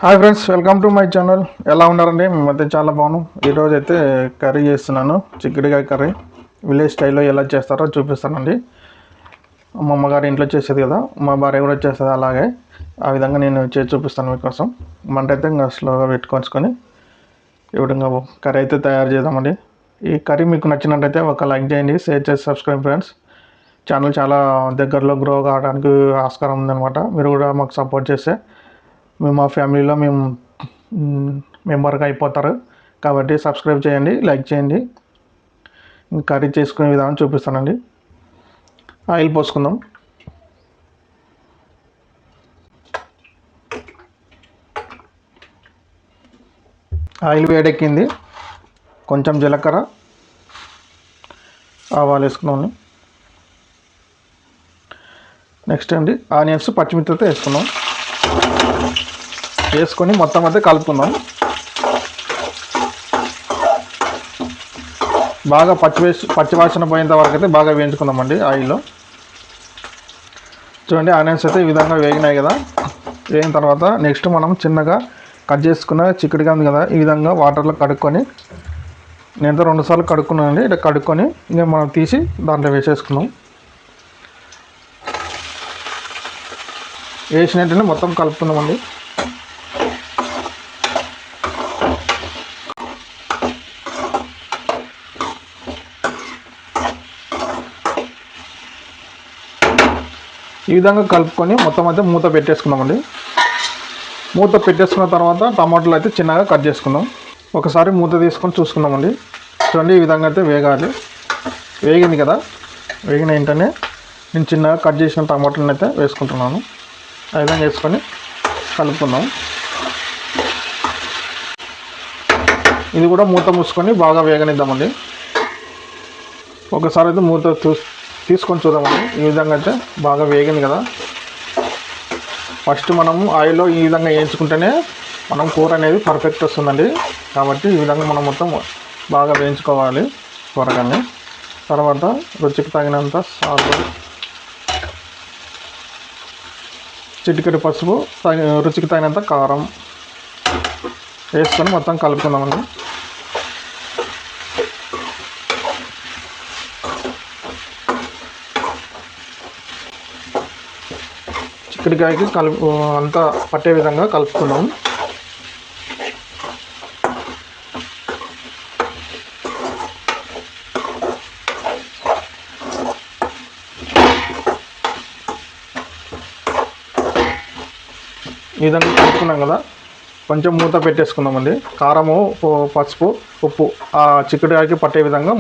Hi friends, welcome to my channel. ఎలా ఉన్నారండి? మేమైతే చాలా బాగున్నాం. ఈరోజు అయితే కర్రీ చేస్తున్నాను, చిక్కుడుకాయ కర్రీ. విలేజ్ స్టైల్లో ఎలా చేస్తారో చూపిస్తానండి. మా అమ్మగారు ఇంట్లో చేసేది కదా, మా భార్య కూడా చేస్తుంది అలాగే. ఆ విధంగా నేను చేసి చూపిస్తాను మీకోసం. మంట అయితే ఇంకా స్లోగా పెట్టుకొచ్చుకొని ఈ విధంగా కర్రీ అయితే తయారు చేద్దామండి. ఈ కర్రీ మీకు నచ్చినట్టయితే ఒక లైక్ చేయండి, షేర్ చేసి సబ్స్క్రైబ్ ఫ్రెండ్స్. ఛానల్ చాలా దగ్గరలో గ్రో కావడానికి ఆస్కారం ఉందన్నమాట. మీరు కూడా మాకు సపోర్ట్ చేస్తే మేము మా ఫ్యామిలీలో మెంబర్గా అయిపోతారు. కాబట్టి సబ్స్క్రైబ్ చేయండి, లైక్ చేయండి. కర్రీ చేసుకునే విధానం చూపిస్తానండి. ఆయిల్ పోసుకుందాం. ఆయిల్ వేడెక్కింది. కొంచెం జీలకర్ర, ఆవాలు వేసుకున్నాను. నెక్స్ట్ అండి ఆనియన్స్, పచ్చిమిర్చితో వేసుకున్నాం. వేసుకొని మొత్తం అయితే కలుపుకుందాం. బాగా పచ్చివాసన పోయేంత వరకు అయితే బాగా వేయించుకుందామండి ఆయిల్లో. చూడండి, ఆనియన్స్ అయితే ఈ విధంగా వేగినాయి కదా. వేగిన తర్వాత నెక్స్ట్ మనం చిన్నగా కట్ చేసుకున్న చిక్కుడుగా ఉంది కదా, ఈ విధంగా వాటర్లో కడుక్కొని, నేనైతే 2 సార్లు కడుక్కున్నానండి. ఇట్లా కడుక్కొని ఇంకా మనం తీసి దాంట్లో వేసేసుకున్నాం. వేసినట్టునే మొత్తం కలుపుకుందామండి. ఈ విధంగా కలుపుకొని మొత్తం అయితే మూత పెట్టేసుకుందామండి. మూత పెట్టేసుకున్న తర్వాత టమాటాలు అయితే చిన్నగా కట్ చేసుకుందాం. ఒకసారి మూత తీసుకొని చూసుకుందామండి. చూడండి, ఈ విధంగా అయితే వేగాలి. వేగింది కదా, వేగిన వెంటనే నేను చిన్నగా కట్ చేసిన టమాటాలను అయితే వేసుకుంటున్నాను. ఆ విధంగా వేసుకొని కలుపుకుందాం. ఇది కూడా మూత మూసుకొని బాగా వేగనిద్దామండి. ఒకసారి అయితే మూత తీసుకొని చూద్దామండి. ఈ విధంగా అయితే బాగా వేగింది కదా. ఫస్ట్ మనము ఆయిల్లో ఈ విధంగా వేయించుకుంటేనే మనం కూర అనేది పర్ఫెక్ట్ వస్తుందండి. కాబట్టి ఈ విధంగా మనం మొత్తం బాగా వేయించుకోవాలి కూరగాయని. తర్వాత రుచికి తగినంత సాల్ట్, చిటికెడు పసుపు, రుచికి తగినంత కారం వేసుకొని మొత్తం కలుపుకుందామండి. చిక్కుడుకాయకి అంతా పట్టే విధంగా కలుపుకున్నాం. ఈ విధంగా కలుపుకున్నాం కదా, కొంచెం మూత పెట్టేసుకుందామండి. కారము, పసుపు, ఉప్పు ఆ చిక్కుడుకాయకి పట్టే విధంగా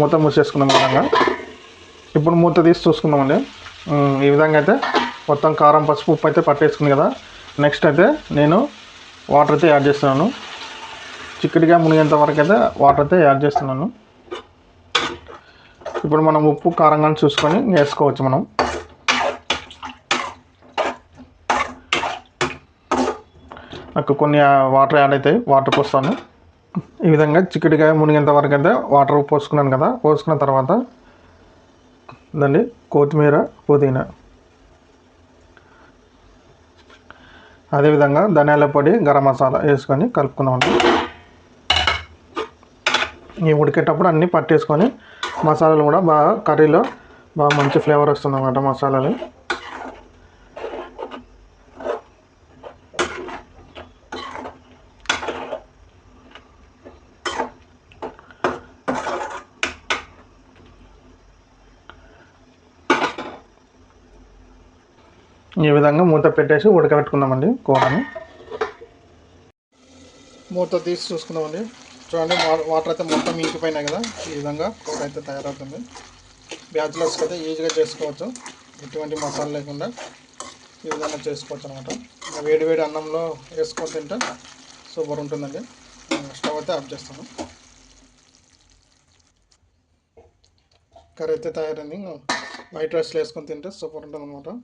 మూత మూసేసుకున్నాం విధంగా. ఇప్పుడు మూత తీసి చూసుకుందామండి. ఈ విధంగా అయితే మొత్తం కారం, పసుపు, ఉప్పు అయితే పట్టేసుకుంది కదా. నెక్స్ట్ అయితే నేను వాటర్ అయితే యాడ్ చేస్తున్నాను. చిక్కుడుకాయ మునిగేంత వరకు అయితే వాటర్ అయితే యాడ్ చేస్తున్నాను. ఇప్పుడు మనం ఉప్పు, కారం కానీ చూసుకొని వేసుకోవచ్చు. మనం నాకు కొన్ని వాటర్ యాడ్ అవుతాయి, వాటర్ పోస్తాను. ఈ విధంగా చిక్కుడుకాయ మునిగేంత వరకు అయితే వాటర్ పోసుకున్నాను కదా. పోసుకున్న తర్వాత దాన్ని కొత్తిమీర, పుదీనా, అదేవిధంగా ధనియాల పొడి, గరం మసాలా వేసుకొని కలుపుకుందామండి. ఈ ఉడికేటప్పుడు అన్నీ పట్టేసుకొని మసాలాలు కూడా బాగా కర్రీలో బాగా మంచి ఫ్లేవర్ వస్తుందన్నమాట మసాలాలు. ఈ విధంగా మూత పెట్టేసి ఉడకబెట్టుకుందామండి కూరని. మూత తీసి చూసుకుందామండి. చూడండి, వాటర్ అయితే మొత్తం ఇంకిపోయినాయి కదా. ఈ విధంగా కూర అయితే తయారవుతుంది. బ్యాచిలర్స్కి అయితే ఈజీగా చేసుకోవచ్చు, ఎటువంటి మసాలా లేకుండా ఈ విధంగా చేసుకోవచ్చు అనమాట. వేడి వేడి అన్నంలో వేసుకొని తింటే సూపర్ ఉంటుందండి. స్టవ్ అయితే ఆఫ్ చేస్తాను. కర్రీ అయితే తయారైంది. వైట్ రైస్లో వేసుకొని తింటే సూపర్ ఉంటుంది అనమాట.